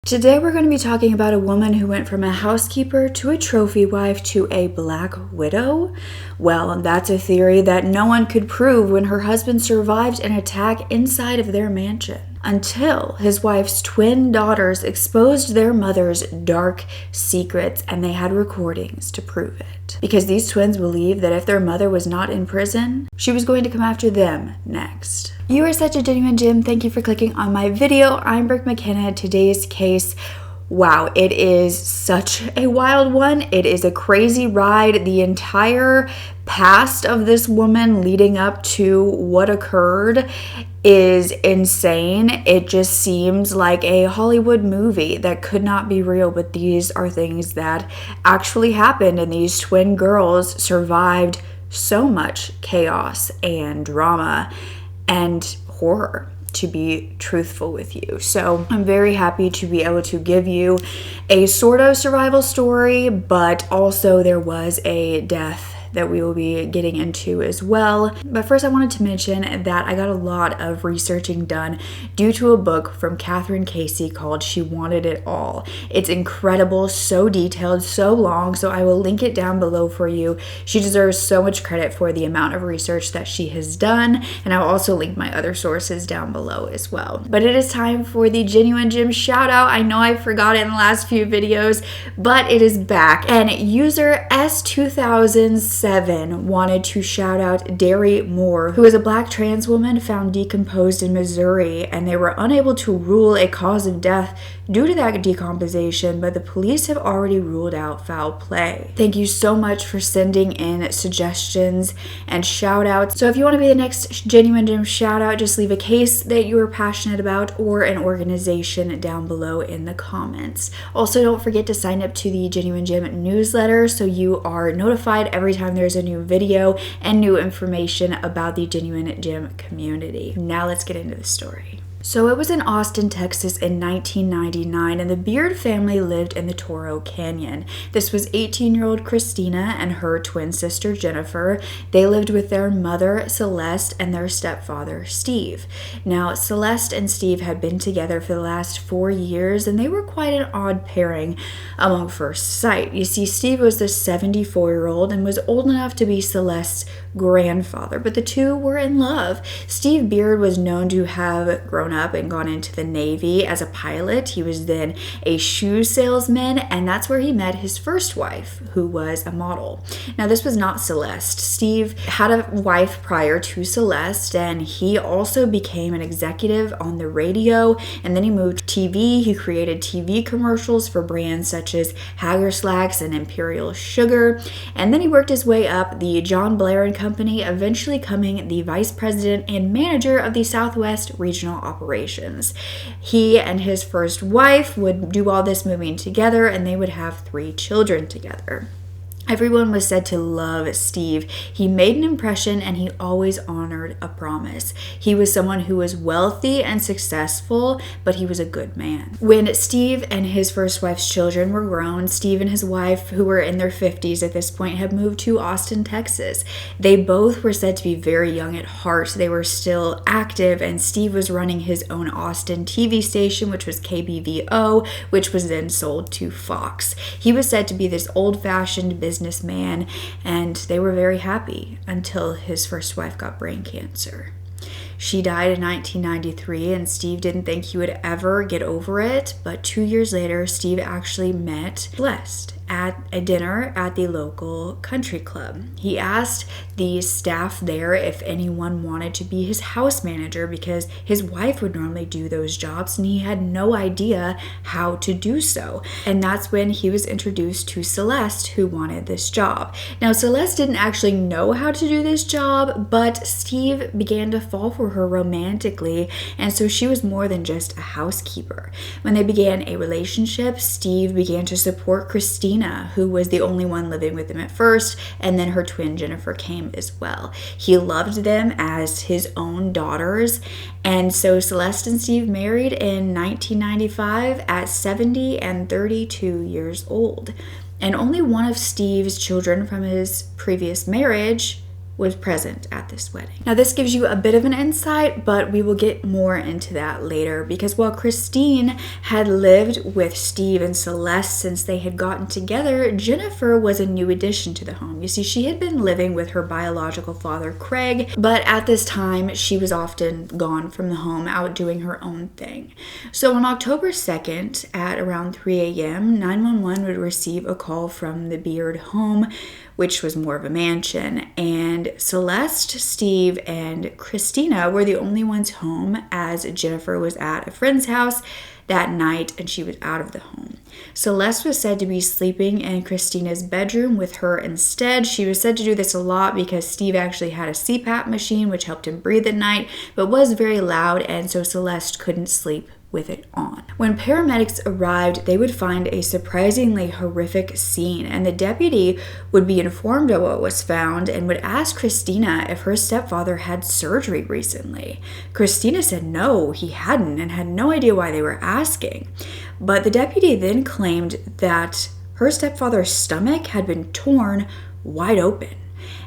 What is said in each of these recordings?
Today we're going to be talking about a woman who went from a housekeeper to a trophy wife to a black widow. Well, that's a theory that no one could prove when her husband survived an attack inside of their mansion, until his wife's twin daughters exposed their mother's dark secrets, and they had recordings to prove it. Because these twins believed that if their mother was not in prison, she was going to come after them next. You are such a genuine gem. Thank you for clicking on my video. I'm Brooke Makenna. Today's case, wow, it is such a wild one. It is a crazy ride. The entire past of this woman leading up to what occurred is insane. It just seems like a Hollywood movie that could not be real, but these are things that actually happened, and these twin girls survived so much chaos and drama and horror, to be truthful with you. So I'm very happy to be able to give you a sort of survival story, but also there was a death that we will be getting into as well. But first I wanted to mention that I got a lot of researching done due to a book from Catherine Casey called She Wanted It All. It's incredible, so detailed, so long, so I will link it down below for you. She deserves so much credit for the amount of research that she has done, and I'll also link my other sources down below as well. But it is time for the Genuine Gem shout out. I know I forgot it in the last few videos, but it is back, and user S2007 wanted to shout out Derry Moore, who is a black trans woman found decomposed in Missouri, and they were unable to rule a cause of death due to that decomposition, but the police have already ruled out foul play. Thank you so much for sending in suggestions and shout outs. So if you want to be the next Genuine Gem shout out, just leave a case that you are passionate about or an organization down below in the comments. Also, don't forget to sign up to the Genuine Gem newsletter so you are notified every time there's a new video and new information about the Genuine Gem community. Now let's get into the story. So it was in Austin, Texas in 1999, and the Beard family lived in the Toro Canyon. This was 18-year-old Christina and her twin sister Jennifer. They lived with their mother Celeste and their stepfather Steve. Now Celeste and Steve had been together for the last 4 years, and they were quite an odd pairing among first sight. You see, Steve was the 74-year-old and was old enough to be Celeste's grandfather, but the two were in love. Steve Beard was known to have grown up and gone into the Navy as a pilot. He was then a shoe salesman, and that's where he met his first wife, who was a model. Now, this was not Celeste. Steve had a wife prior to Celeste, and he also became an executive on the radio, and then he moved to TV. He created TV commercials for brands such as Hagerslacks and Imperial Sugar, and then he worked his way up the John Blair and Company, eventually becoming the vice president and manager of the Southwest Regional Operations. He and his first wife would do all this moving together, and they would have 3 children together. Everyone was said to love Steve. He made an impression, and he always honored a promise. He was someone who was wealthy and successful, but he was a good man. When Steve and his first wife's children were grown, Steve and his wife, who were in their 50s at this point, had moved to Austin, Texas. They both were said to be very young at heart. They were still active, and Steve was running his own Austin TV station, which was KBVO, which was then sold to Fox. He was said to be this old-fashioned businessman, and they were very happy until his first wife got brain cancer. She died in 1993, and Steve didn't think he would ever get over it, but 2 years later, Steve actually met Celeste at a dinner at the local country club. He asked the staff there if anyone wanted to be his house manager, because his wife would normally do those jobs and he had no idea how to do so. And that's when he was introduced to Celeste, who wanted this job. Now, Celeste didn't actually know how to do this job, but Steve began to fall for her romantically, and so she was more than just a housekeeper. When they began a relationship, Steve began to support Christina, who was the only one living with him at first, and then her twin Jennifer came as well. He loved them as his own daughters, and so Celeste and Steve married in 1995 at 70 and 32 years old. And only one of Steve's children from his previous marriage was present at this wedding. Now, this gives you a bit of an insight, but we will get more into that later, because while Christine had lived with Steve and Celeste since they had gotten together, Jennifer was a new addition to the home. You see, she had been living with her biological father, Craig, but at this time, she was often gone from the home, out doing her own thing. So on October 2nd, at around 3 a.m., 911 would receive a call from the Beard home, which was more of a mansion, and Celeste, Steve, and Christina were the only ones home, as Jennifer was at a friend's house that night and she was out of the home. Celeste was said to be sleeping in Christina's bedroom with her instead. She was said to do this a lot because Steve actually had a CPAP machine which helped him breathe at night, but was very loud, and so Celeste couldn't sleep with it on. When paramedics arrived, they would find a surprisingly horrific scene, and the deputy would be informed of what was found and would ask Christina if her stepfather had surgery recently. Christina said no, he hadn't, and had no idea why they were asking. But the deputy then claimed that her stepfather's stomach had been torn wide open.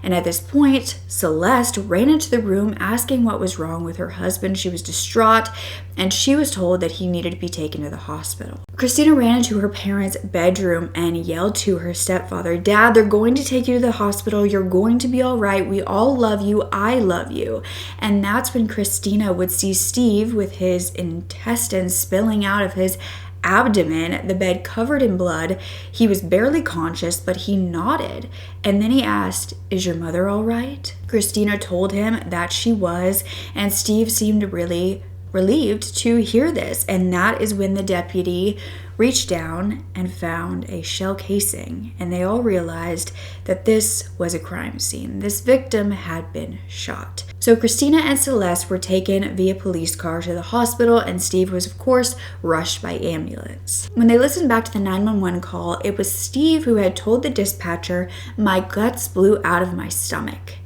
And at this point, Celeste ran into the room asking what was wrong with her husband. She was distraught, and she was told that he needed to be taken to the hospital. Christina ran into her parents' bedroom and yelled to her stepfather, "Dad, they're going to take you to the hospital. You're going to be all right. We all love you. I love you." And that's when Christina would see Steve with his intestines spilling out of his abdomen, the bed covered in blood. He was barely conscious, but he nodded. And then he asked, "Is your mother all right?" Christina told him that she was, and Steve seemed really relieved to hear this. And that is when the deputy reached down and found a shell casing, and they all realized that this was a crime scene. This victim had been shot. So Christina and Celeste were taken via police car to the hospital, and Steve was, of course, rushed by ambulance. When they listened back to the 911 call, it was Steve who had told the dispatcher, "My guts blew out of my stomach,"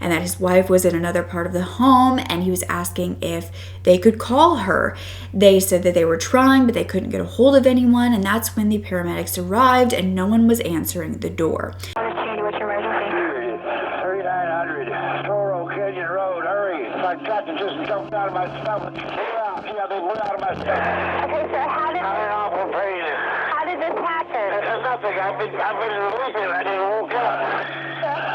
and that his wife was in another part of the home, and he was asking if they could call her. They said that they were trying, but they couldn't get a hold of anyone, and that's when the paramedics arrived, and no one was answering the door. What's your emergency? 3900 Toro Canyon Road. Hurry! My gut just jumped out of my stomach. Yeah, they blew out of my stomach. Okay, sir. I'm in awful pain. How did this happen? Nothing. I've been sleeping. I didn't woke up.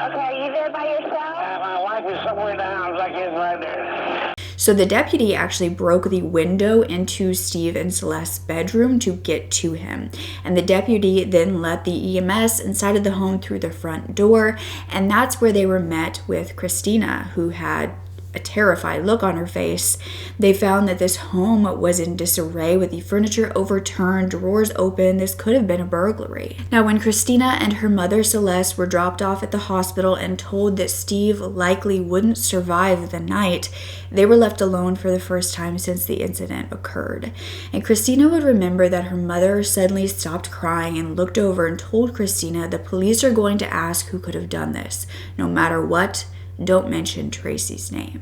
Okay, are you there by yourself? My wife is somewhere in the house. I can't right there. So the deputy actually broke the window into Steve and Celeste's bedroom to get to him. And the deputy then let the EMS inside of the home through the front door. And that's where they were met with Christina, who had a terrified look on her face. They found that this home was in disarray with the furniture overturned, drawers open. This could have been a burglary. Now, when Christina and her mother Celeste were dropped off at the hospital and told that Steve likely wouldn't survive the night, they were left alone for the first time since the incident occurred. And Christina would remember that her mother suddenly stopped crying and looked over and told Christina, "The police are going to ask who could have done this. No matter what, don't mention Tracy's name."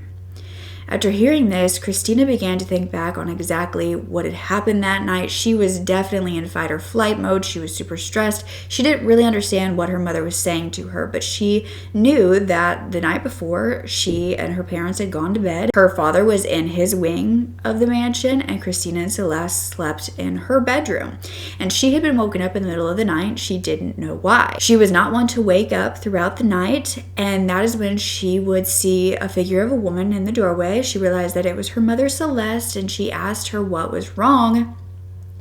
After hearing this, Christina began to think back on exactly what had happened that night. She was definitely in fight or flight mode. She was super stressed. She didn't really understand what her mother was saying to her, but she knew that the night before, she and her parents had gone to bed. Her father was in his wing of the mansion, and Christina and Celeste slept in her bedroom. And she had been woken up in the middle of the night. She didn't know why. She was not one to wake up throughout the night, and that is when she would see a figure of a woman in the doorway. She realized that it was her mother Celeste, and she asked her what was wrong.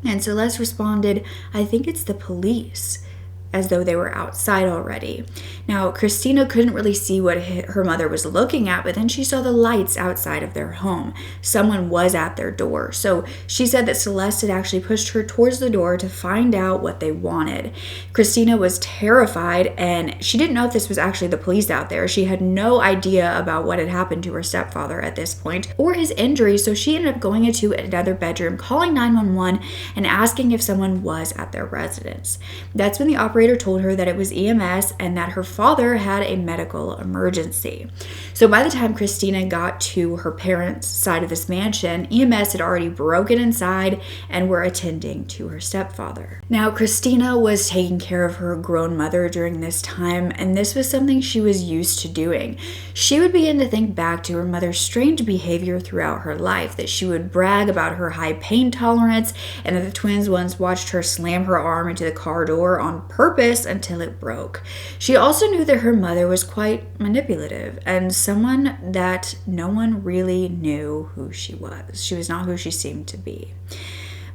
And Celeste responded, "I think it's the police," as though they were outside already. Now, Christina couldn't really see what her mother was looking at, but then she saw the lights outside of their home. Someone was at their door. So she said that Celeste had actually pushed her towards the door to find out what they wanted. Christina was terrified, and she didn't know if this was actually the police out there. She had no idea about what had happened to her stepfather at this point, or his injuries, so she ended up going into another bedroom, calling 911, and asking if someone was at their residence. That's when the operator operator told her that it was EMS and that her father had a medical emergency. So by the time Christina got to her parents' side of this mansion, EMS had already broken inside and were attending to her stepfather. Now, Christina was taking care of her grown mother during this time, and this was something she was used to doing. She would begin to think back to her mother's strange behavior throughout her life, that she would brag about her high pain tolerance, and that the twins once watched her slam her arm into the car door on purpose until it broke. She also knew that her mother was quite manipulative and someone that no one really knew who she was. She was not who she seemed to be.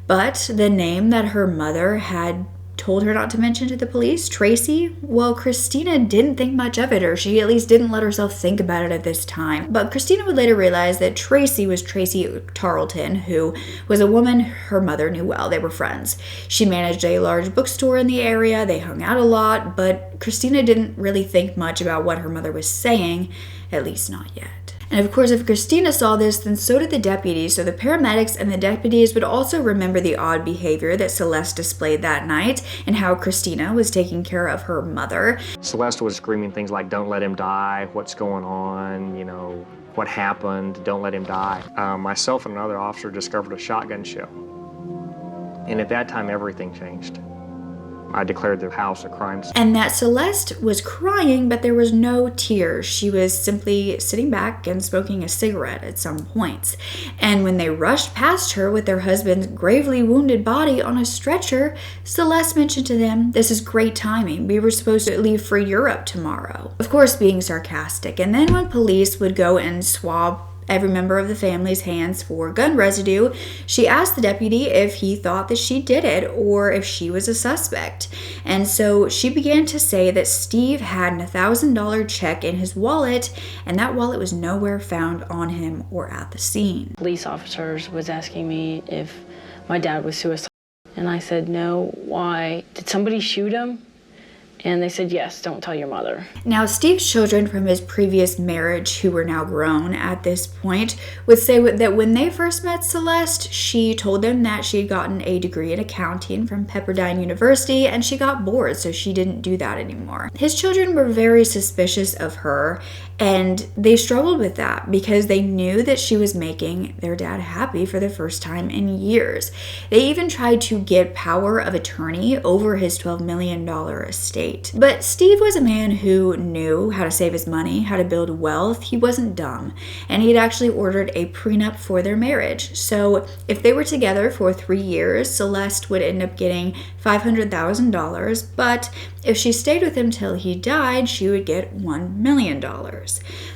But the name that her mother had told her not to mention to the police, Tracy, well, Christina didn't think much of it, or she at least didn't let herself think about it at this time. But Christina would later realize that Tracy was Tracy Tarlton, who was a woman her mother knew well. They were friends. She managed a large bookstore in the area. They hung out a lot, but Christina didn't really think much about what her mother was saying, at least not yet. And of course, if Christina saw this, then so did the deputies. So the paramedics and the deputies would also remember the odd behavior that Celeste displayed that night and how Christina was taking care of her mother. Celeste was screaming things like, "Don't let him die, what's going on, what happened, don't let him die." Myself and another officer discovered a shotgun shell. And at that time, everything changed. I declared the house a crime scene. And that Celeste was crying, but there was no tears. She was simply sitting back and smoking a cigarette at some points. And when they rushed past her with their husband's gravely wounded body on a stretcher, Celeste mentioned to them, "This is great timing. We were supposed to leave for Europe tomorrow." Of course, being sarcastic. And then when police would go and swab every member of the family's hands for gun residue, she asked the deputy if he thought that she did it or if she was a suspect. And so she began to say that Steve had a $1,000 check in his wallet, and that wallet was nowhere found on him or at the scene. Police officers was asking me if my dad was suicidal, and I said no. Why? Did somebody shoot him? And they said, yes, don't tell your mother. Now, Steve's children from his previous marriage, who were now grown at this point, would say that when they first met Celeste, she told them that she had gotten a degree in accounting from Pepperdine University, and she got bored, so she didn't do that anymore. His children were very suspicious of her, and they struggled with that because they knew that she was making their dad happy for the first time in years. They even tried to get power of attorney over his $12 million estate. But Steve was a man who knew how to save his money, how to build wealth. He wasn't dumb, and he'd actually ordered a prenup for their marriage. So if they were together for 3 years, Celeste would end up getting $500,000, but if she stayed with him till he died, she would get $1 million.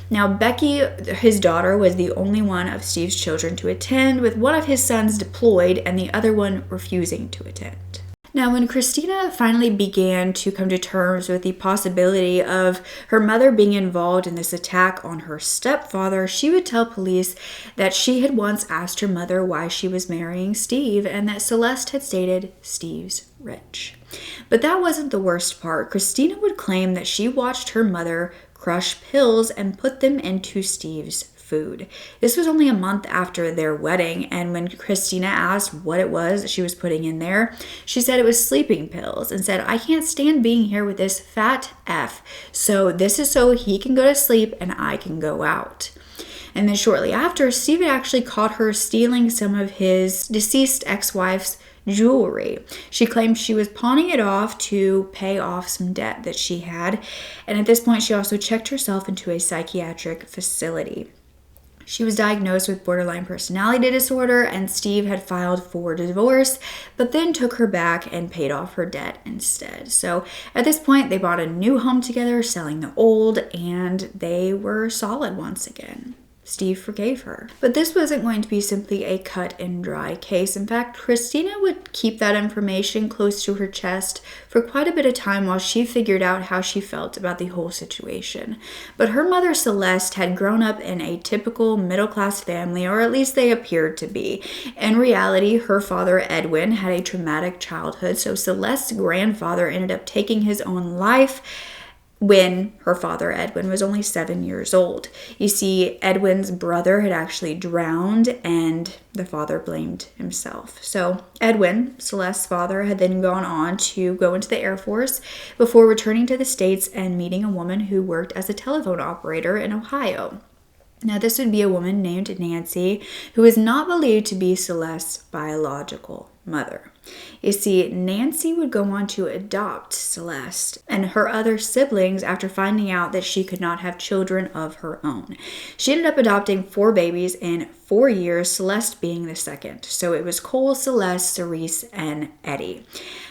Now, Becky, his daughter, was the only one of Steve's children to attend, with one of his sons deployed and the other one refusing to attend. Now, when Christina finally began to come to terms with the possibility of her mother being involved in this attack on her stepfather, she would tell police that she had once asked her mother why she was marrying Steve, and that Celeste had stated, "Steve's rich." But that wasn't the worst part. Christina would claim that she watched her mother crush pills and put them into Steve's food. This was only a month after their wedding, and when Christina asked what it was that she was putting in there, she said it was sleeping pills and said, "I can't stand being here with this fat F, so this is so he can go to sleep and I can go out." And then shortly after, Steve had actually caught her stealing some of his deceased ex-wife's jewelry. She claimed she was pawning it off to pay off some debt that she had, and at this point she also checked herself into a psychiatric facility. She was diagnosed with borderline personality disorder, and Steve had filed for divorce, but then took her back and paid off her debt instead. So at this point, they bought a new home together, selling the old, and they were solid once again. Steve forgave her. But this wasn't going to be simply a cut and dry case. In fact, Christina would keep that information close to her chest for quite a bit of time while she figured out how she felt about the whole situation. But her mother, Celeste, had grown up in a typical middle-class family, or at least they appeared to be. In reality, her father, Edwin, had a traumatic childhood, so Celeste's grandfather ended up taking his own life. when her father, Edwin, was only 7 years old. You see, Edwin's brother had actually drowned and the father blamed himself. So Edwin, Celeste's father, had then gone on to go into the Air Force before returning to the States and meeting a woman who worked as a telephone operator in Ohio. Now, this would be a woman named Nancy, who is not believed to be Celeste's biological mother. You see, Nancy would go on to adopt Celeste and her other siblings after finding out that she could not have children of her own. She ended up adopting 4 babies in 4 years, Celeste being the second. So it was Cole, Celeste, Cerise, and Eddie.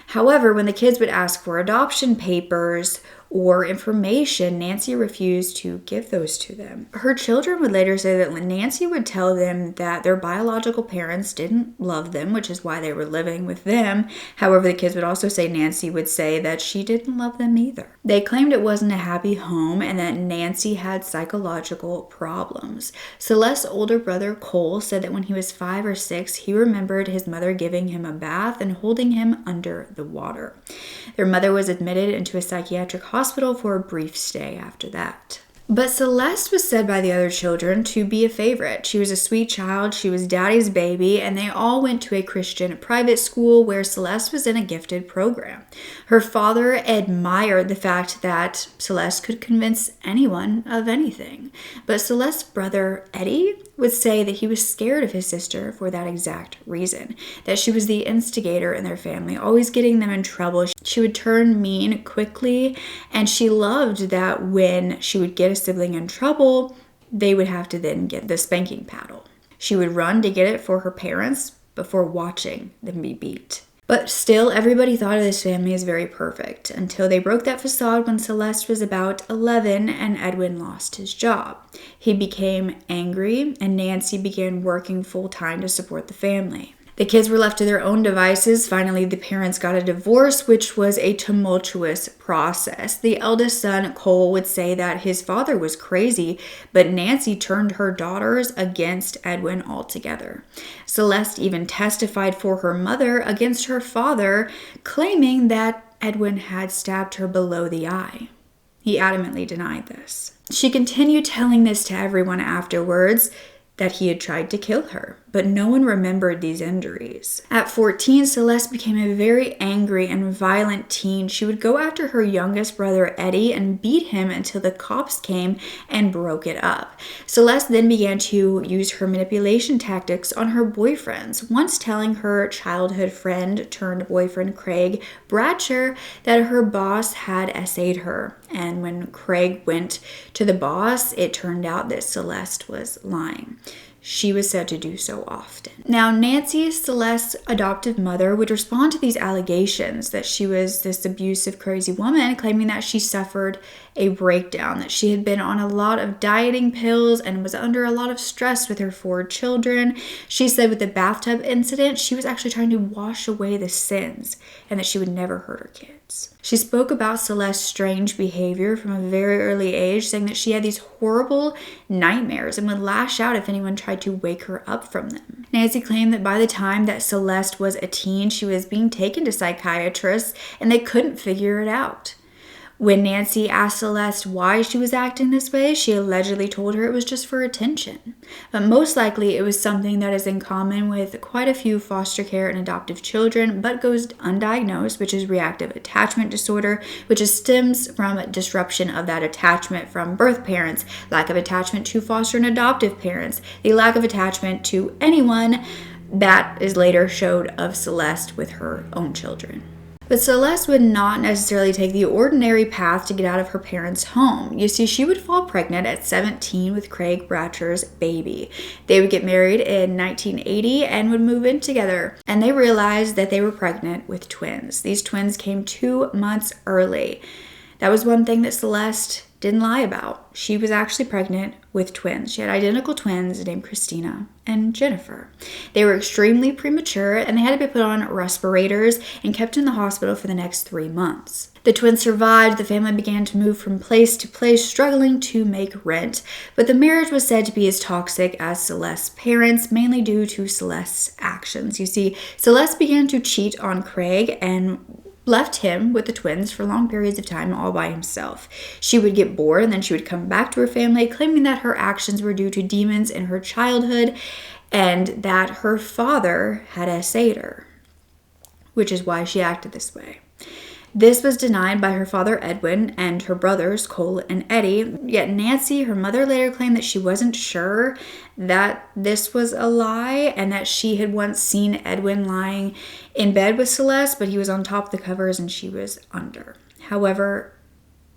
However, when the kids would ask for adoption papers or information, Nancy refused to give those to them. Her children would later say that Nancy would tell them that their biological parents didn't love them, which is why they were living with them. However, the kids would also say Nancy would say that she didn't love them either. They claimed it wasn't a happy home and that Nancy had psychological problems. Celeste's older brother, Cole, said that when he was 5 or 6, he remembered his mother giving him a bath and holding him under the water. Their mother was admitted into a psychiatric hospital for a brief stay after that. But Celeste was said by the other children to be a favorite. She was a sweet child, she was daddy's baby, and they all went to a Christian private school where Celeste was in a gifted program. Her father admired the fact that Celeste could convince anyone of anything. But Celeste's brother, Eddie, would say that he was scared of his sister for that exact reason, that she was the instigator in their family, always getting them in trouble. She would turn mean quickly, and she loved that when she would get a sibling in trouble, they would have to then get the spanking paddle. She would run to get it for her parents before watching them be beat. But still, everybody thought of this family as very perfect until they broke that facade when Celeste was about 11 and Edwin lost his job. He became angry and Nancy began working full-time to support the family. The kids were left to their own devices. Finally, the parents got a divorce, which was a tumultuous process. The eldest son, Cole, would say that his father was crazy, but Nancy turned her daughters against Edwin altogether. Celeste even testified for her mother against her father, claiming that Edwin had stabbed her below the eye. He adamantly denied this. She continued telling this to everyone afterwards, that he had tried to kill her, but no one remembered these injuries. At 14, Celeste became a very angry and violent teen. She would go after her youngest brother, Eddie, and beat him until the cops came and broke it up. Celeste then began to use her manipulation tactics on her boyfriends, once telling her childhood friend turned boyfriend, Craig Bratcher, that her boss had essayed her. And when Craig went to the boss, it turned out that Celeste was lying. She was said to do so often. Now, Nancy, Celeste's adoptive mother, would respond to these allegations that she was this abusive, crazy woman, claiming that she suffered a breakdown, that she had been on a lot of dieting pills and was under a lot of stress with her 4 children. She said with the bathtub incident, she was actually trying to wash away the sins and that she would never hurt her kids. She spoke about Celeste's strange behavior from a very early age, saying that she had these horrible nightmares and would lash out if anyone tried to wake her up from them. Nancy claimed that by the time that Celeste was a teen, she was being taken to psychiatrists and they couldn't figure it out. When Nancy asked Celeste why she was acting this way, she allegedly told her it was just for attention. But most likely it was something that is in common with quite a few foster care and adoptive children, but goes undiagnosed, which is reactive attachment disorder, which stems from disruption of that attachment from birth parents, lack of attachment to foster and adoptive parents, the lack of attachment to anyone that is later showed of Celeste with her own children. But Celeste would not necessarily take the ordinary path to get out of her parents' home. You see, she would fall pregnant at 17 with Craig Bratcher's baby. They would get married in 1980 and would move in together. And they realized that they were pregnant with twins. These twins came 2 months early. That was one thing that Celeste didn't lie about. She was actually pregnant with twins. She had identical twins named Christina and Jennifer. They were extremely premature and they had to be put on respirators and kept in the hospital for the next 3 months. The twins survived. The family began to move from place to place, struggling to make rent. But the marriage was said to be as toxic as Celeste's parents, mainly due to Celeste's actions. You see, Celeste began to cheat on Craig, and left him with the twins for long periods of time all by himself. She would get bored and then she would come back to her family, claiming that her actions were due to demons in her childhood and that her father had essayed her, which is why she acted this way. This was denied by her father Edwin and her brothers Cole and Eddie, yet Nancy, her mother, later claimed that she wasn't sure that this was a lie and that she had once seen Edwin lying in bed with Celeste, but he was on top of the covers and she was under. However,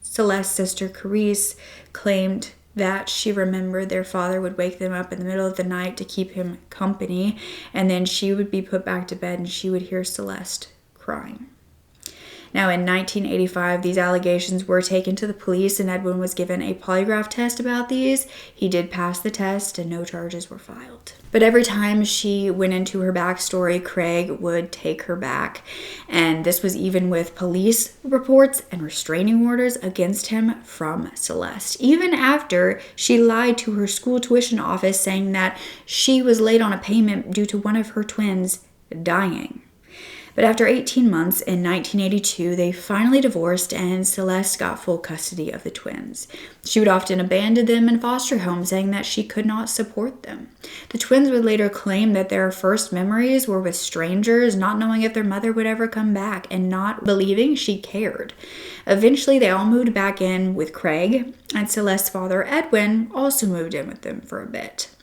Celeste's sister Carice claimed that she remembered their father would wake them up in the middle of the night to keep him company, and then she would be put back to bed and she would hear Celeste crying. Now, in 1985, these allegations were taken to the police and Edwin was given a polygraph test about these. He did pass the test and no charges were filed. But every time she went into her backstory, Craig would take her back. And this was even with police reports and restraining orders against him from Celeste. Even after she lied to her school tuition office saying that she was late on a payment due to one of her twins dying. But after 18 months in 1982, they finally divorced and Celeste got full custody of the twins. She would often abandon them in foster homes, saying that she could not support them. The twins would later claim that their first memories were with strangers, not knowing if their mother would ever come back and not believing she cared. Eventually, they all moved back in with Craig, and Celeste's father, Edwin, also moved in with them for a bit.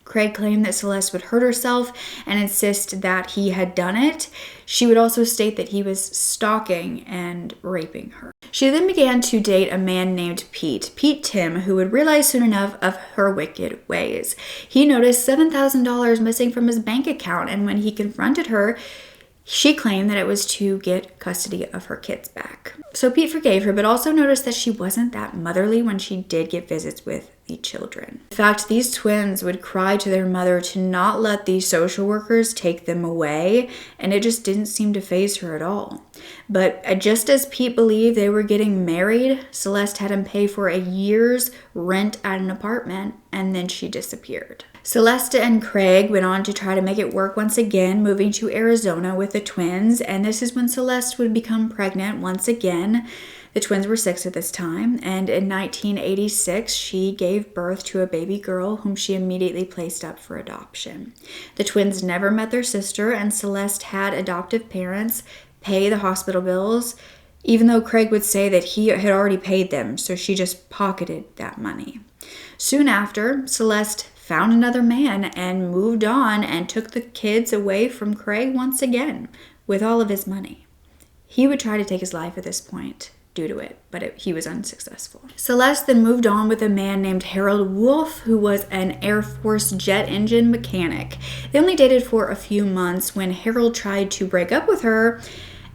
Craig claimed that Celeste would hurt herself and insist that he had done it. She would also state that he was stalking and raping her. She then began to date a man named Pete Tim, who would realize soon enough of her wicked ways. He noticed $7,000 missing from his bank account, and when he confronted her, she claimed that it was to get custody of her kids back. So Pete forgave her, but also noticed that she wasn't that motherly when she did get visits with the children. In fact, these twins would cry to their mother to not let these social workers take them away, and it just didn't seem to faze her at all. But just as Pete believed they were getting married, Celeste had him pay for a year's rent at an apartment, and then she disappeared. Celeste and Craig went on to try to make it work once again, moving to Arizona with the twins, and this is when Celeste would become pregnant once again. The twins were 6 at this time, and in 1986, she gave birth to a baby girl whom she immediately placed up for adoption. The twins never met their sister, and Celeste had adoptive parents pay the hospital bills, even though Craig would say that he had already paid them, so she just pocketed that money. Soon after, Celeste found another man and moved on and took the kids away from Craig once again with all of his money. He would try to take his life at this point due to it, but he was unsuccessful. Celeste then moved on with a man named Harold Wolf, who was an Air Force jet engine mechanic. They only dated for a few months when Harold tried to break up with her,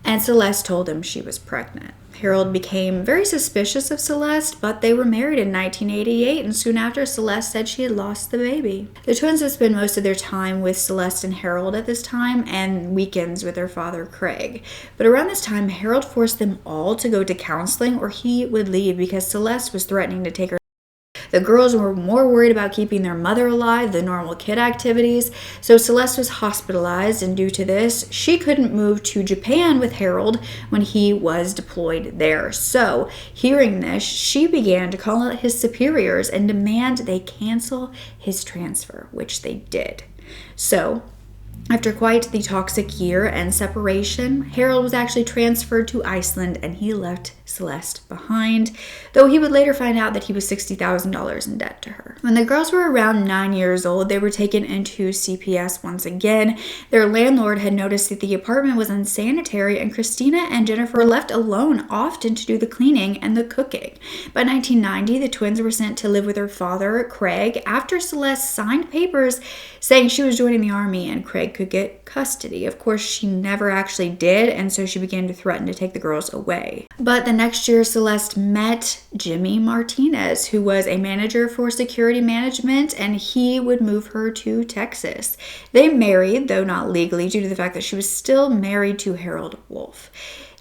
and Celeste told him she was pregnant. Harold became very suspicious of Celeste, but they were married in 1988, and soon after, Celeste said she had lost the baby. The twins would spend most of their time with Celeste and Harold at this time, and weekends with their father, Craig. But around this time, Harold forced them all to go to counseling, or he would leave because Celeste was threatening to take her. The girls were more worried about keeping their mother alive than normal kid activities, so Celeste was hospitalized, and due to this, she couldn't move to Japan with Harold when he was deployed there. So, hearing this, she began to call out his superiors and demand they cancel his transfer, which they did. So, after quite the toxic year and separation, Harold was actually transferred to Iceland and he left Celeste behind, though he would later find out that he was $60,000 in debt to her. When the girls were around 9 years old, they were taken into CPS once again. Their landlord had noticed that the apartment was unsanitary and Christina and Jennifer were left alone often to do the cleaning and the cooking. By 1990, the twins were sent to live with her father, Craig, after Celeste signed papers saying she was joining the army and Craig could get custody. Of course, she never actually did, and so she began to threaten to take the girls away. But the next year, Celeste met Jimmy Martinez, who was a manager for security management, and he would move her to Texas. They married, though not legally, due to the fact that she was still married to Harold Wolf.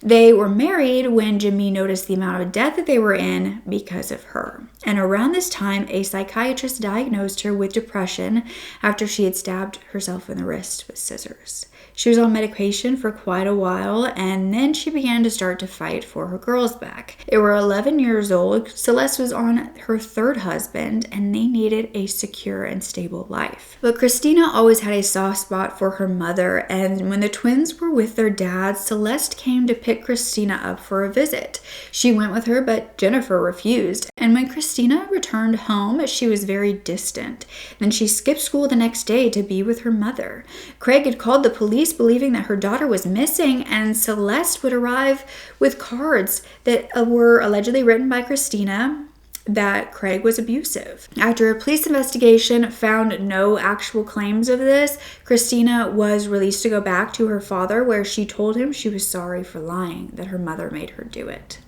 They were married when Jimmy noticed the amount of debt that they were in because of her. And around this time, a psychiatrist diagnosed her with depression after she had stabbed herself in the wrist with scissors. She was on medication for quite a while, and then she began to start to fight for her girls back. They were 11 years old. Celeste was on her third husband, and they needed a secure and stable life. But Christina always had a soft spot for her mother, and when the twins were with their dad, Celeste came to pick Christina up for a visit. She went with her, but Jennifer refused, and when Christina returned home, she was very distant. Then she skipped school the next day to be with her mother. Craig had called the police believing that her daughter was missing, and Celeste would arrive with cards that were allegedly written by Christina that Craig was abusive. After a police investigation found no actual claims of this, Christina was released to go back to her father, where she told him she was sorry for lying, that her mother made her do it.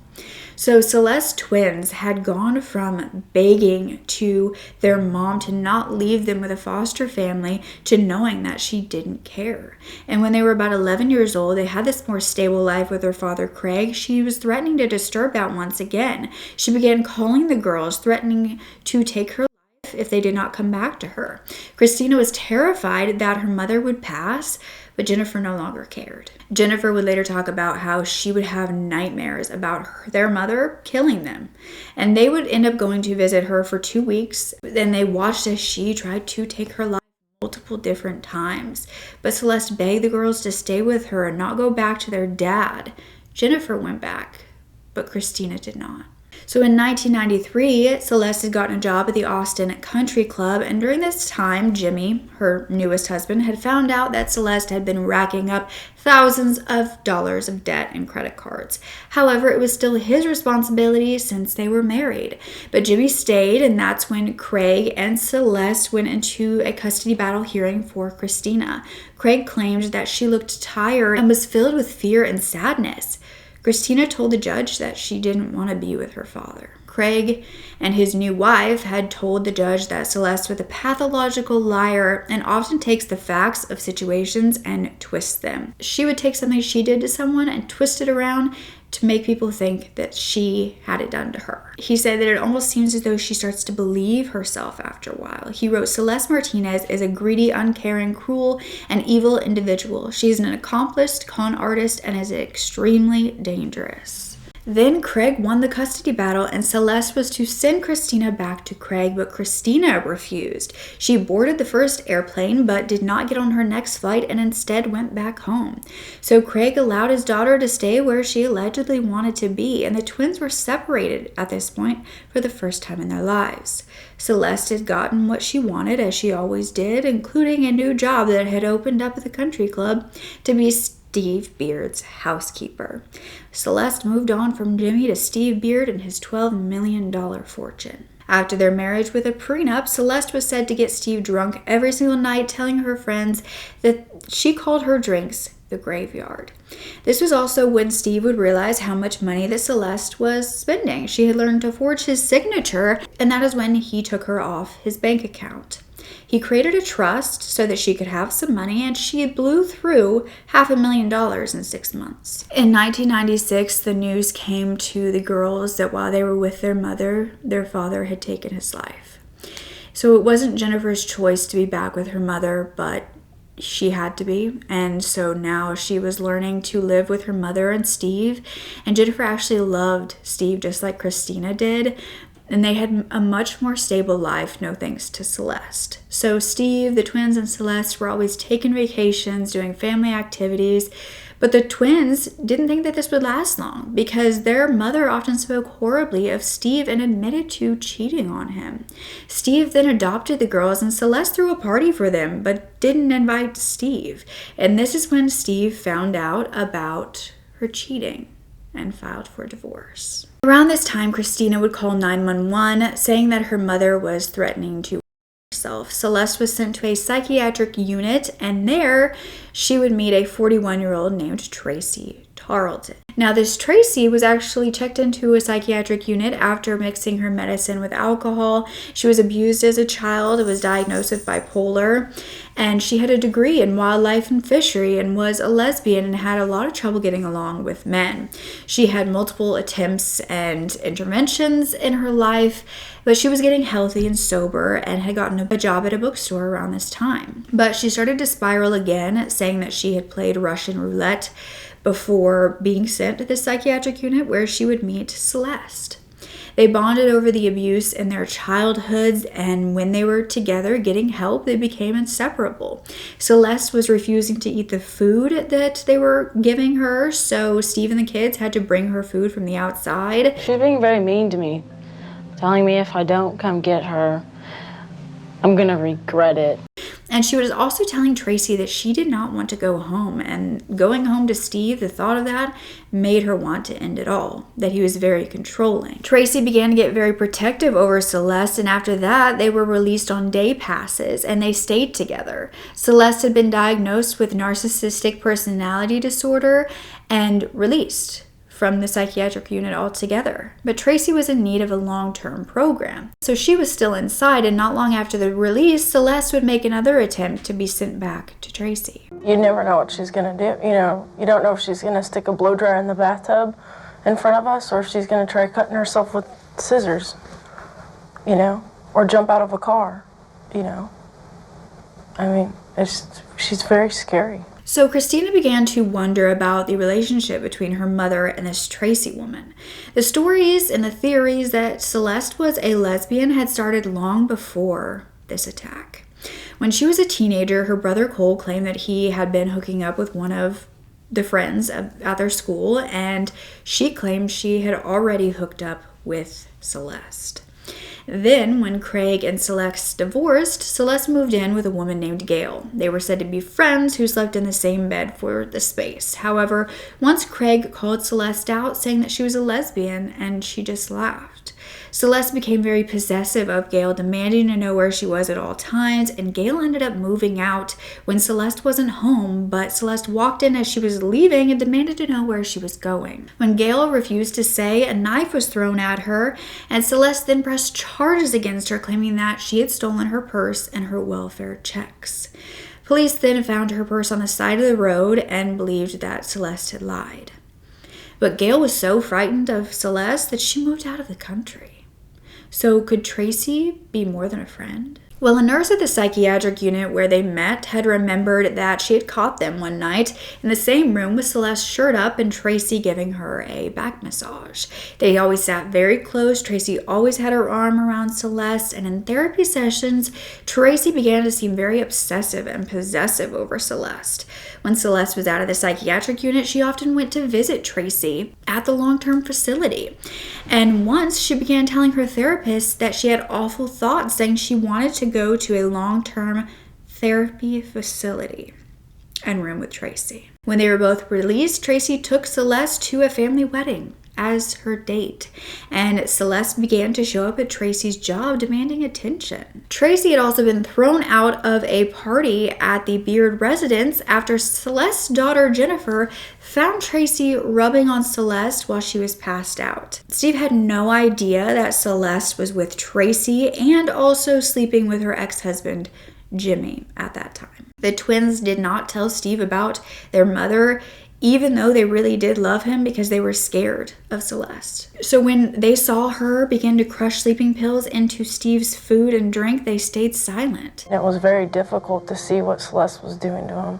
So Celeste's twins had gone from begging to their mom to not leave them with a foster family to knowing that she didn't care. And when they were about 11 years old, they had this more stable life with their father, Craig. She was threatening to disturb that once again. She began calling the girls, threatening to take her life if they did not come back to her. Christina was terrified that her mother would pass, but Jennifer no longer cared. Jennifer would later talk about how she would have nightmares about their mother killing them. And they would end up going to visit her for 2 weeks. Then they watched as she tried to take her life multiple different times. But Celeste begged the girls to stay with her and not go back to their dad. Jennifer went back, but Christina did not. So in 1993, Celeste had gotten a job at the Austin Country Club, and during this time, Jimmy, her newest husband, had found out that Celeste had been racking up thousands of dollars of debt and credit cards. However, it was still his responsibility since they were married. But Jimmy stayed, and that's when Craig and Celeste went into a custody battle hearing for Christina. Craig claimed that she looked tired and was filled with fear and sadness. Christina told the judge that she didn't want to be with her father. Craig and his new wife had told the judge that Celeste was a pathological liar and often takes the facts of situations and twists them. She would take something she did to someone and twist it around to make people think that she had it done to her. He said that it almost seems as though she starts to believe herself after a while. He wrote, Celeste Martinez is a greedy, uncaring, cruel, and evil individual. She is an accomplished con artist and is extremely dangerous. Then Craig won the custody battle, and Celeste was to send Christina back to Craig, but Christina refused. She boarded the first airplane but did not get on her next flight and instead went back home. So Craig allowed his daughter to stay where she allegedly wanted to be, and the twins were separated at this point for the first time in their lives. Celeste had gotten what she wanted, as she always did, including a new job that had opened up at the country club to be Steve Beard's housekeeper. Celeste moved on from Jimmy to Steve Beard and his $12 million fortune. After their marriage with a prenup, Celeste was said to get Steve drunk every single night, telling her friends that she called her drinks the graveyard. This was also when Steve would realize how much money that Celeste was spending. She had learned to forge his signature, and that is when he took her off his bank account. He created a trust so that she could have some money, and she blew through $500,000 in 6 months. In 1996, the news came to the girls that while they were with their mother, their father had taken his life. So it wasn't Jennifer's choice to be back with her mother, but she had to be. And so now she was learning to live with her mother and Steve. And Jennifer actually loved Steve just like Christina did. And they had a much more stable life, no thanks to Celeste. So Steve, the twins, and Celeste were always taking vacations, doing family activities. But the twins didn't think that this would last long because their mother often spoke horribly of Steve and admitted to cheating on him. Steve then adopted the girls, and Celeste threw a party for them, but didn't invite Steve. And this is when Steve found out about her cheating and filed for divorce. Around this time, Christina would call 911, saying that her mother was threatening to herself. Celeste was sent to a psychiatric unit, and there she would meet a 41-year-old named Tracy Tarlton. Now, this Tracy was actually checked into a psychiatric unit after mixing her medicine with alcohol. She was abused as a child, was diagnosed with bipolar, and she had a degree in wildlife and fishery and was a lesbian and had a lot of trouble getting along with men. She had multiple attempts and interventions in her life, but she was getting healthy and sober and had gotten a job at a bookstore around this time. But she started to spiral again, saying that she had played Russian roulette before being sent to the psychiatric unit where she would meet Celeste. They bonded over the abuse in their childhoods, and when they were together getting help, they became inseparable. Celeste was refusing to eat the food that they were giving her, so Steve and the kids had to bring her food from the outside. She's being very mean to me, telling me if I don't come get her, I'm gonna regret it. And she was also telling Tracy that she did not want to go home, and going home to Steve, the thought of that made her want to end it all, that he was very controlling. Tracy began to get very protective over Celeste, and after that, they were released on day passes, and they stayed together. Celeste had been diagnosed with narcissistic personality disorder and released from the psychiatric unit altogether. But Tracy was in need of a long-term program. So she was still inside, and not long after the release, Celeste would make another attempt to be sent back to Tracy. You never know what she's gonna do. You don't know if she's gonna stick a blow dryer in the bathtub in front of us, or if she's gonna try cutting herself with scissors, or jump out of a car, I mean, she's very scary. So Christina began to wonder about the relationship between her mother and this Tracy woman. The stories and the theories that Celeste was a lesbian had started long before this attack. When she was a teenager, her brother Cole claimed that he had been hooking up with one of the friends at their school, and she claimed she had already hooked up with Celeste. Then, when Craig and Celeste divorced, Celeste moved in with a woman named Gail. They were said to be friends who slept in the same bed for the space. However, once Craig called Celeste out, saying that she was a lesbian, and she just laughed. Celeste became very possessive of Gail, demanding to know where she was at all times, and Gail ended up moving out when Celeste wasn't home, but Celeste walked in as she was leaving and demanded to know where she was going. When Gail refused to say, a knife was thrown at her, and Celeste then pressed charges against her, claiming that she had stolen her purse and her welfare checks. Police then found her purse on the side of the road and believed that Celeste had lied. But Gail was so frightened of Celeste that she moved out of the country. So could Tracy be more than a friend? Well, a nurse at the psychiatric unit where they met had remembered that she had caught them one night in the same room with Celeste shirt up and Tracy giving her a back massage. They always sat very close. Tracy always had her arm around Celeste, and in therapy sessions, Tracy began to seem very obsessive and possessive over Celeste. When Celeste was out of the psychiatric unit, she often went to visit Tracy at the long-term facility. And once she began telling her therapist that she had awful thoughts, saying she wanted to go to a long-term therapy facility and room with Tracy. When they were both released, Tracy took Celeste to a family wedding as her date, and Celeste began to show up at Tracy's job demanding attention. Tracy had also been thrown out of a party at the Beard residence after Celeste's daughter Jennifer found Tracy rubbing on Celeste while she was passed out. Steve had no idea that Celeste was with Tracy and also sleeping with her ex-husband Jimmy at that time. The twins did not tell Steve about their mother, even though they really did love him, because they were scared of Celeste. So when they saw her begin to crush sleeping pills into Steve's food and drink, they stayed silent. It was very difficult to see what Celeste was doing to him.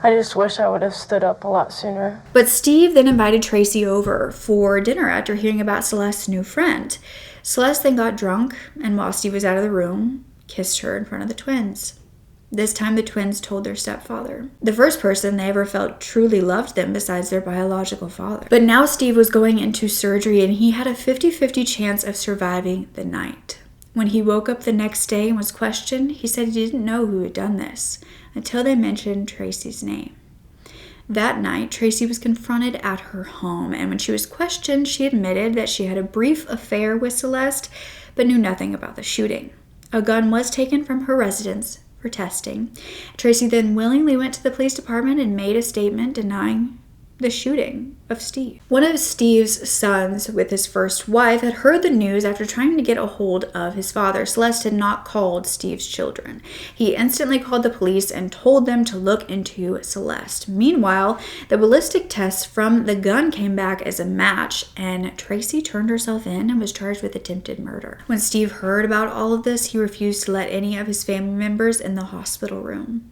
I just wish I would have stood up a lot sooner. But Steve then invited Tracy over for dinner after hearing about Celeste's new friend. Celeste then got drunk, and while Steve was out of the room, kissed her in front of the twins. This time the twins told their stepfather, the first person they ever felt truly loved them besides their biological father. But now Steve was going into surgery, and he had a 50-50 chance of surviving the night. When he woke up the next day and was questioned, he said he didn't know who had done this until they mentioned Tracy's name. That night, Tracy was confronted at her home, and when she was questioned, she admitted that she had a brief affair with Celeste, but knew nothing about the shooting. A gun was taken from her residence for testing. Tracy then willingly went to the police department and made a statement denying the shooting of Steve. One of Steve's sons with his first wife had heard the news after trying to get a hold of his father. Celeste had not called Steve's children. He instantly called the police and told them to look into Celeste. Meanwhile, the ballistic test from the gun came back as a match, and Tracy turned herself in and was charged with attempted murder. When Steve heard about all of this, he refused to let any of his family members in the hospital room.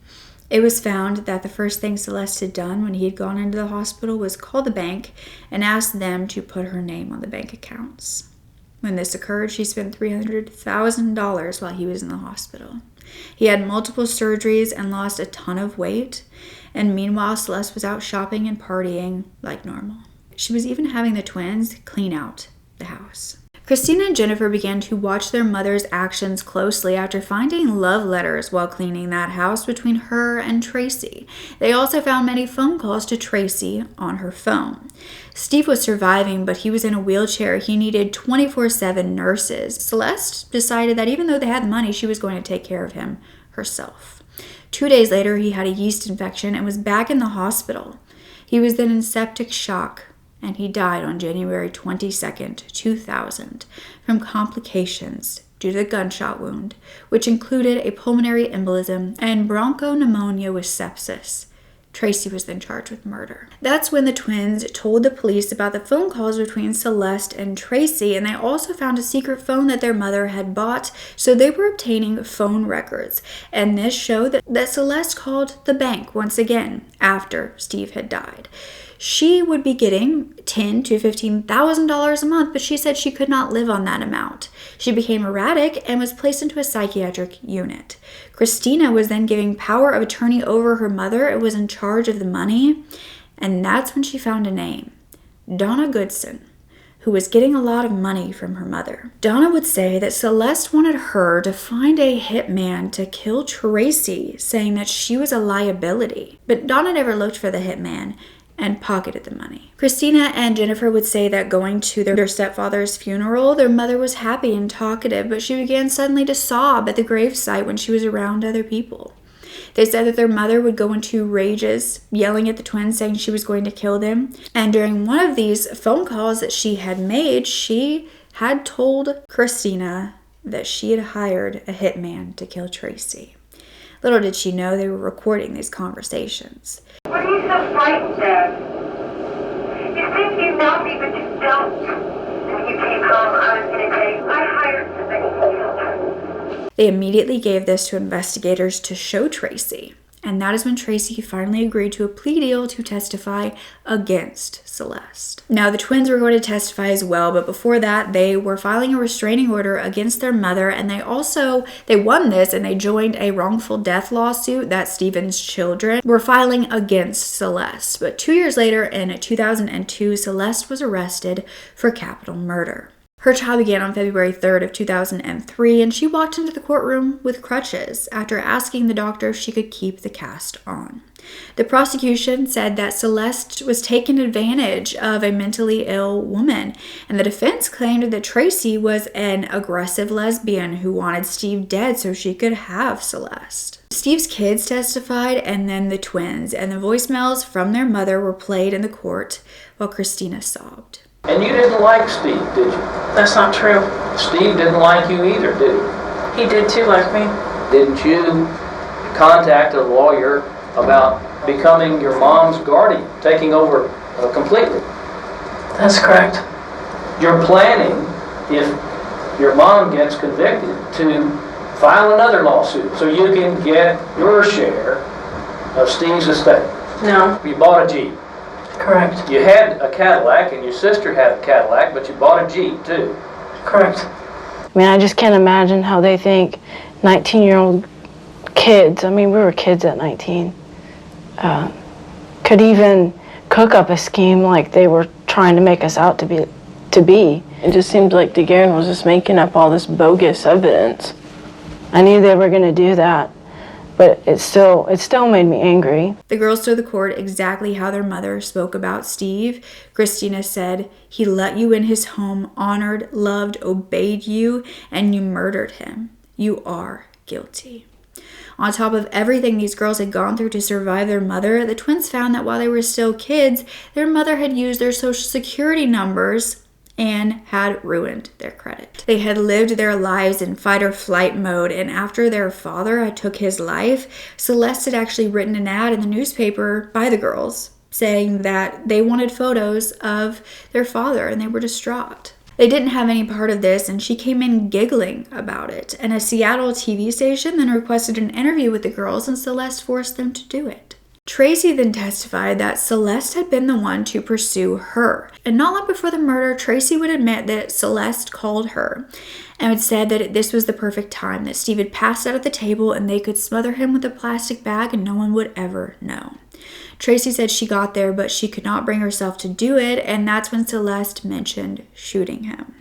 It was found that the first thing Celeste had done when he had gone into the hospital was call the bank and ask them to put her name on the bank accounts. When this occurred, she spent $300,000 while he was in the hospital. He had multiple surgeries and lost a ton of weight, and meanwhile, Celeste was out shopping and partying like normal. She was even having the twins clean out the house. Christina and Jennifer began to watch their mother's actions closely after finding love letters while cleaning that house between her and Tracy. They also found many phone calls to Tracy on her phone. Steve was surviving, but he was in a wheelchair. He needed 24/7 nurses. Celeste decided that even though they had the money, she was going to take care of him herself. 2 days later, he had a yeast infection and was back in the hospital. He was then in septic shock, and he died on January 22nd, 2000, from complications due to the gunshot wound, which included a pulmonary embolism and bronchopneumonia with sepsis. Tracy was then charged with murder. That's when the twins told the police about the phone calls between Celeste and Tracy, and they also found a secret phone that their mother had bought, so they were obtaining phone records. And this showed that Celeste called the bank once again after Steve had died. She would be getting $10,000 to $15,000 a month, but she said she could not live on that amount. She became erratic and was placed into a psychiatric unit. Christina was then giving power of attorney over her mother and was in charge of the money, and that's when she found a name, Donna Goodson, who was getting a lot of money from her mother. Donna would say that Celeste wanted her to find a hitman to kill Tracy, saying that she was a liability. But Donna never looked for the hitman and pocketed the money. Christina and Jennifer would say that going to their stepfather's funeral, their mother was happy and talkative, but she began suddenly to sob at the gravesite when she was around other people. They said that their mother would go into rages, yelling at the twins, saying she was going to kill them. And during one of these phone calls that she had made, she had told Christina that she had hired a hitman to kill Tracy. Little did she know they were recording these conversations. What are you so frightened of? You think you know me, but you don't. When you came home, I was going to tell you, I hired somebody to kill her. They immediately gave this to investigators to show Tracy, and that is when Tracy finally agreed to a plea deal to testify against Celeste. Now, the twins were going to testify as well, but before that, they were filing a restraining order against their mother, and they won this, and they joined a wrongful death lawsuit that Stephen's children were filing against Celeste. But 2 years later, in 2002, Celeste was arrested for capital murder. Her trial began on February 3rd of 2003, and she walked into the courtroom with crutches after asking the doctor if she could keep the cast on. The prosecution said that Celeste was taking advantage of a mentally ill woman, and the defense claimed that Tracy was an aggressive lesbian who wanted Steve dead so she could have Celeste. Steve's kids testified, and then the twins, and the voicemails from their mother were played in the court while Christina sobbed. And you didn't like Steve, did you? That's not true. Steve didn't like you either, did he? He did too like me. Didn't you contact a lawyer about becoming your mom's guardian, taking over completely? That's correct. You're planning, if your mom gets convicted, to file another lawsuit so you can get your share of Steve's estate. No. You bought a Jeep. Correct. You had a Cadillac and your sister had a Cadillac, but you bought a Jeep too. Correct. I mean, I just can't imagine how they think 19-year-old kids, I mean, we were kids at 19, could even cook up a scheme like they were trying to make us out to be. It just seemed like DeGuerin was just making up all this bogus evidence. I knew they were going to do that, but it still made me angry. The girls told the court exactly how their mother spoke about Steve. Christina said, "He let you in his home, honored, loved, obeyed you, and you murdered him. You are guilty." On top of everything these girls had gone through to survive their mother, the twins found that while they were still kids, their mother had used their social security numbers and had ruined their credit. They had lived their lives in fight or flight mode, and after their father had took his life, Celeste had actually written an ad in the newspaper by the girls saying that they wanted photos of their father and they were distraught. They didn't have any part of this, and she came in giggling about it, and a Seattle TV station then requested an interview with the girls, and Celeste forced them to do it. Tracy then testified that Celeste had been the one to pursue her. And not long before the murder, Tracy would admit that Celeste called her and had said that this was the perfect time, that Steve had passed out at the table and they could smother him with a plastic bag and no one would ever know. Tracy said she got there, but she could not bring herself to do it, and that's when Celeste mentioned shooting him.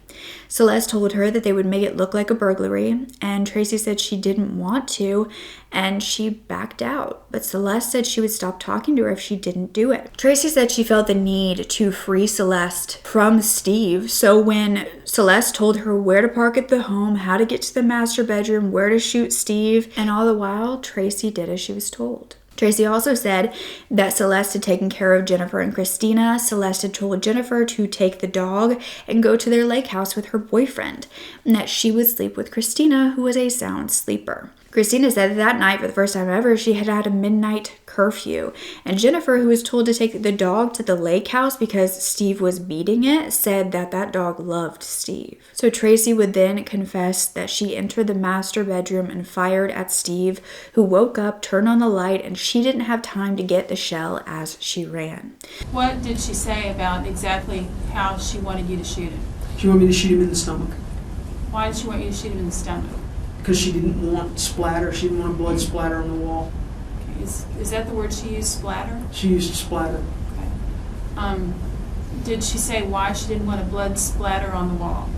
Celeste told her that they would make it look like a burglary, and Tracy said she didn't want to, and she backed out. But Celeste said she would stop talking to her if she didn't do it. Tracy said she felt the need to free Celeste from Steve, so when Celeste told her where to park at the home, how to get to the master bedroom, where to shoot Steve, and all the while, Tracy did as she was told. Tracy also said that Celeste had taken care of Jennifer and Christina. Celeste had told Jennifer to take the dog and go to their lake house with her boyfriend, and that she would sleep with Christina, who was a sound sleeper. Christina said that night, for the first time ever, she had had a midnight curfew. And Jennifer, who was told to take the dog to the lake house because Steve was beating it, said that that dog loved Steve. So Tracy would then confess that she entered the master bedroom and fired at Steve, who woke up, turned on the light, and she didn't have time to get the shell as she ran. What did she say about exactly how she wanted you to shoot him? She wanted me to shoot him in the stomach. Why did she want you to shoot him in the stomach? Because she didn't want splatter. She didn't want blood splatter on the wall. Okay. Is that the word she used, splatter? She used splatter. Okay. Did she say why she didn't want a blood splatter on the wall?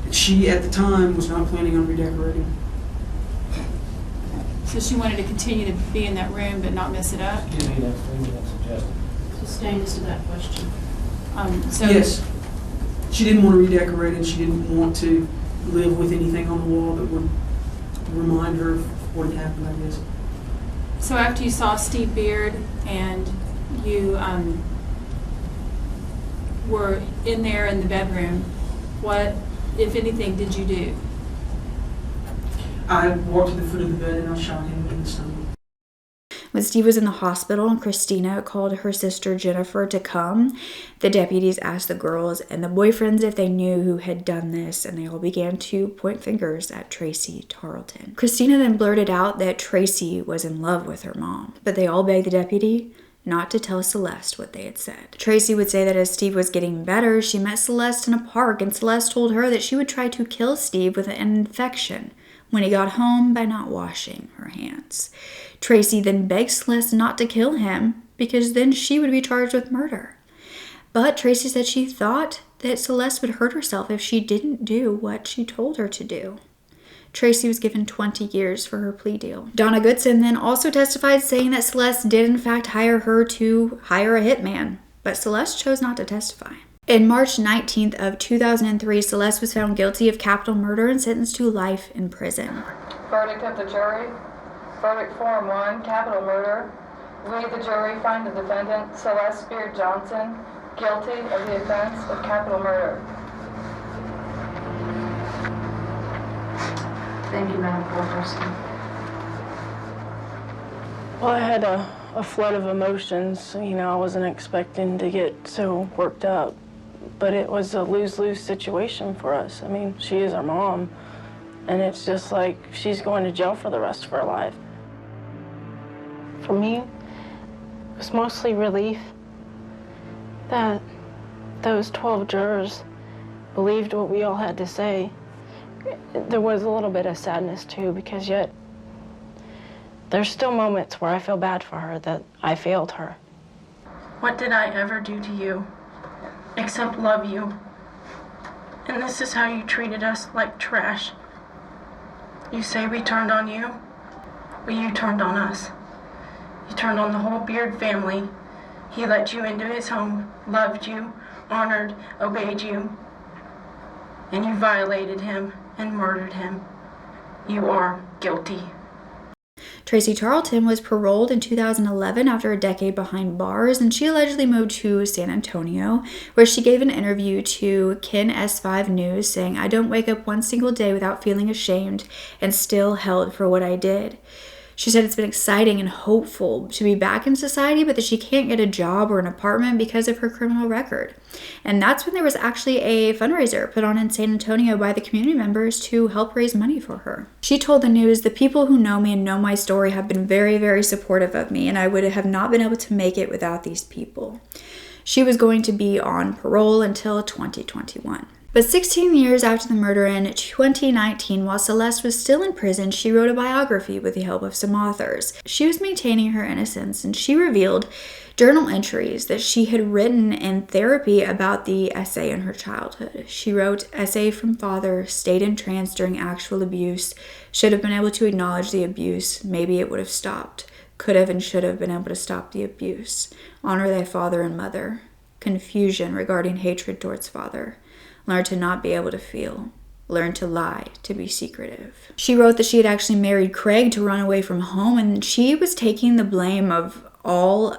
She, at the time, was not planning on redecorating. So she wanted to continue to be in that room but not mess it up? Excuse me, that's 3 minutes suggested. Sustain us to that question. Yes. She didn't want to redecorate, and she didn't want to live with anything on the wall that would remind her of what had happened, I guess. So after you saw Steve Beard and you were in there in the bedroom, what, if anything, did you do? I walked to the foot of the bed and I shot him in the stomach. When Steve was in the hospital and Christina called her sister Jennifer to come, the deputies asked the girls and the boyfriends if they knew who had done this, and they all began to point fingers at Tracy Tarlton. Christina then blurted out that Tracy was in love with her mom, but they all begged the deputy not to tell Celeste what they had said. Tracy would say that as Steve was getting better, she met Celeste in a park, and Celeste told her that she would try to kill Steve with an infection when he got home by not washing her hands. Tracy then begged Celeste not to kill him because then she would be charged with murder. But Tracy said she thought that Celeste would hurt herself if she didn't do what she told her to do. Tracy was given 20 years for her plea deal. Donna Goodson then also testified, saying that Celeste did in fact hire her to hire a hitman, but Celeste chose not to testify. In March 19th of 2003, Celeste was found guilty of capital murder and sentenced to life in prison. Verdict of the jury. Verdict Form 1, capital murder. We, the jury, find the defendant, Celeste Beard Johnson, guilty of the offense of capital murder. Thank you, Madam Foreperson. Well, I had a flood of emotions. You know, I wasn't expecting to get so worked up. But it was a lose-lose situation for us. I mean, she is our mom, and it's just like she's going to jail for the rest of her life. For me, it was mostly relief that those 12 jurors believed what we all had to say. There was a little bit of sadness too, because yet there's still moments where I feel bad for her, that I failed her. What did I ever do to you except love you? And this is how you treated us, like trash. You say we turned on you, but you turned on us. You turned on the whole Beard family. He let you into his home, loved you, honored, obeyed you, and you violated him and murdered him. You are guilty. Tracy Tarlton was paroled in 2011 after a decade behind bars, and she allegedly moved to San Antonio, where she gave an interview to Kin S5 News saying, "I don't wake up one single day without feeling ashamed and still held for what I did." She said it's been exciting and hopeful to be back in society, but that she can't get a job or an apartment because of her criminal record. And that's when there was actually a fundraiser put on in San Antonio by the community members to help raise money for her. She told the news, "The people who know me and know my story have been very, very supportive of me, and I would have not been able to make it without these people." She was going to be on parole until 2021. But 16 years after the murder in 2019, while Celeste was still in prison, she wrote a biography with the help of some authors. She was maintaining her innocence, and she revealed journal entries that she had written in therapy about the essay in her childhood. She wrote, "Essay from father, stayed in trance during actual abuse, should have been able to acknowledge the abuse, maybe it would have stopped, could have and should have been able to stop the abuse. Honor thy father and mother. Confusion regarding hatred towards father. Learn to not be able to feel. Learn to lie, to be secretive." She wrote that she had actually married Craig to run away from home, and she was taking the blame of all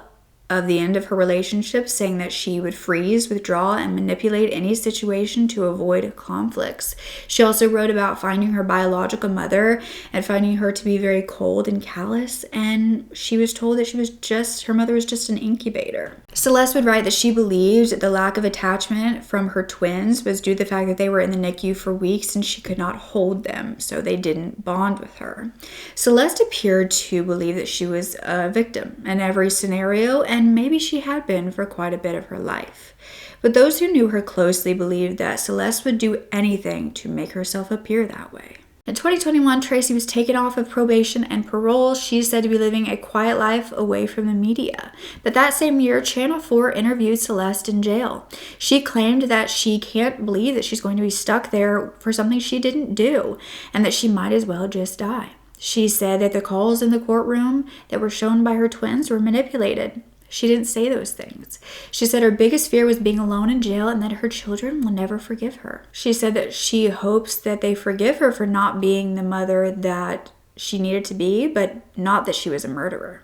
of the end of her relationship, saying that she would freeze, withdraw, and manipulate any situation to avoid conflicts. She also wrote about finding her biological mother and finding her to be very cold and callous, and she was told that her mother was just an incubator. Celeste would write that she believed the lack of attachment from her twins was due to the fact that they were in the NICU for weeks and she could not hold them, so they didn't bond with her. Celeste appeared to believe that she was a victim in every scenario, and maybe she had been for quite a bit of her life. But those who knew her closely believed that Celeste would do anything to make herself appear that way. In 2021, Tracy was taken off of probation and parole. She's said to be living a quiet life away from the media. But that same year, Channel 4 interviewed Celeste in jail. She claimed that she can't believe that she's going to be stuck there for something she didn't do, and that she might as well just die. She said that the calls in the courtroom that were shown by her twins were manipulated. She didn't say those things. She said her biggest fear was being alone in jail and that her children will never forgive her. She said that she hopes that they forgive her for not being the mother that she needed to be, but not that she was a murderer.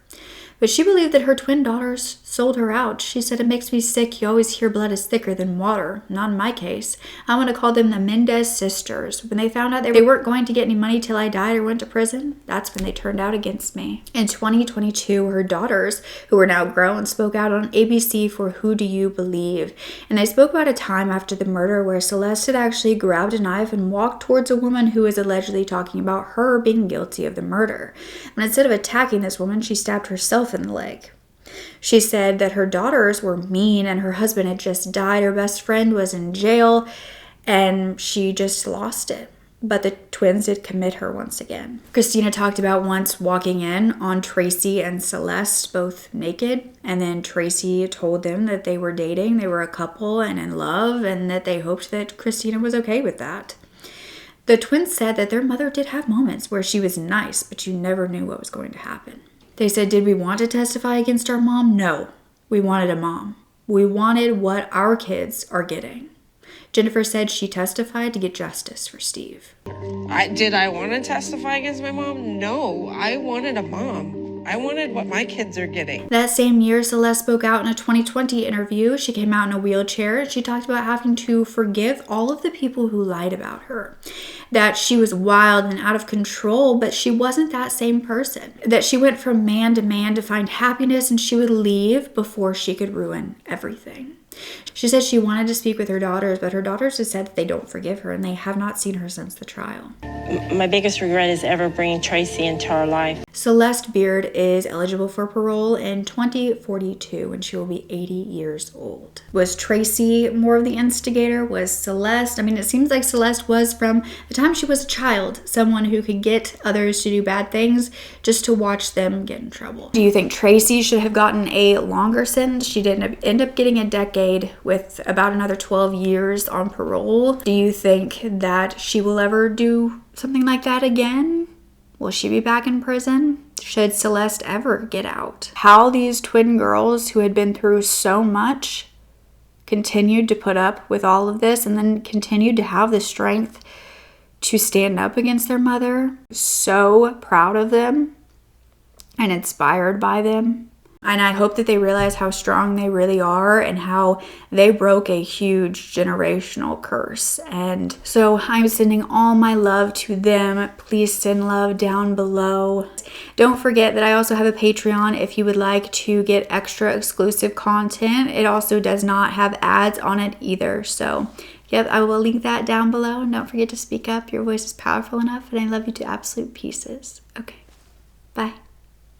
But she believed that her twin daughters sold her out. She said, "It makes me sick. You always hear blood is thicker than water. Not in my case. I want to call them the Mendez sisters. When they found out they weren't going to get any money till I died or went to prison, that's when they turned out against me." In 2022, her daughters, who were now grown, spoke out on ABC for Who Do You Believe? And they spoke about a time after the murder where Celeste had actually grabbed a knife and walked towards a woman who was allegedly talking about her being guilty of the murder. And instead of attacking this woman, she stabbed herself in the leg. She said that her daughters were mean and her husband had just died, her best friend was in jail, and she just lost it. But the twins did commit her once again. Christina talked about once walking in on Tracy and Celeste both naked, and then Tracy told them that they were dating, they were a couple and in love, and that they hoped that Christina was okay with that. The twins said that their mother did have moments where she was nice, but you never knew what was going to happen. They said, "Did we want to testify against our mom? No. We wanted a mom. We wanted what our kids are getting." Jennifer said she testified to get justice for Steve. Did I want to testify against my mom? No. I wanted a mom. I wanted what my kids are getting. That same year, Celeste spoke out in a 2020 interview. She came out in a wheelchair. She talked about having to forgive all of the people who lied about her. That she was wild and out of control, but she wasn't that same person. That she went from man to find happiness, and she would leave before she could ruin everything. She said she wanted to speak with her daughters, but her daughters have said that they don't forgive her and they have not seen her since the trial. My biggest regret is ever bringing Tracy into our life. Celeste Beard is eligible for parole in 2042 and she will be 80 years old. Was Tracy more of the instigator? Was Celeste? I mean, it seems like Celeste was, from the time she was a child, someone who could get others to do bad things just to watch them get in trouble. Do you think Tracy should have gotten a longer sentence? She didn't end up getting a decade with about another 12 years on parole. Do you think that she will ever do something like that again? Will she be back in prison? Should Celeste ever get out? How these twin girls who had been through so much continued to put up with all of this and then continued to have the strength to stand up against their mother. So proud of them. and inspired by them. And I hope that they realize how strong they really are and how they broke a huge generational curse. And so I'm sending all my love to them. Please send love down below. Don't forget that I also have a Patreon if you would like to get extra exclusive content. It also does not have ads on it either. So, yep, I will link that down below. And don't forget to speak up. Your voice is powerful enough, and I love you to absolute pieces. Okay, bye.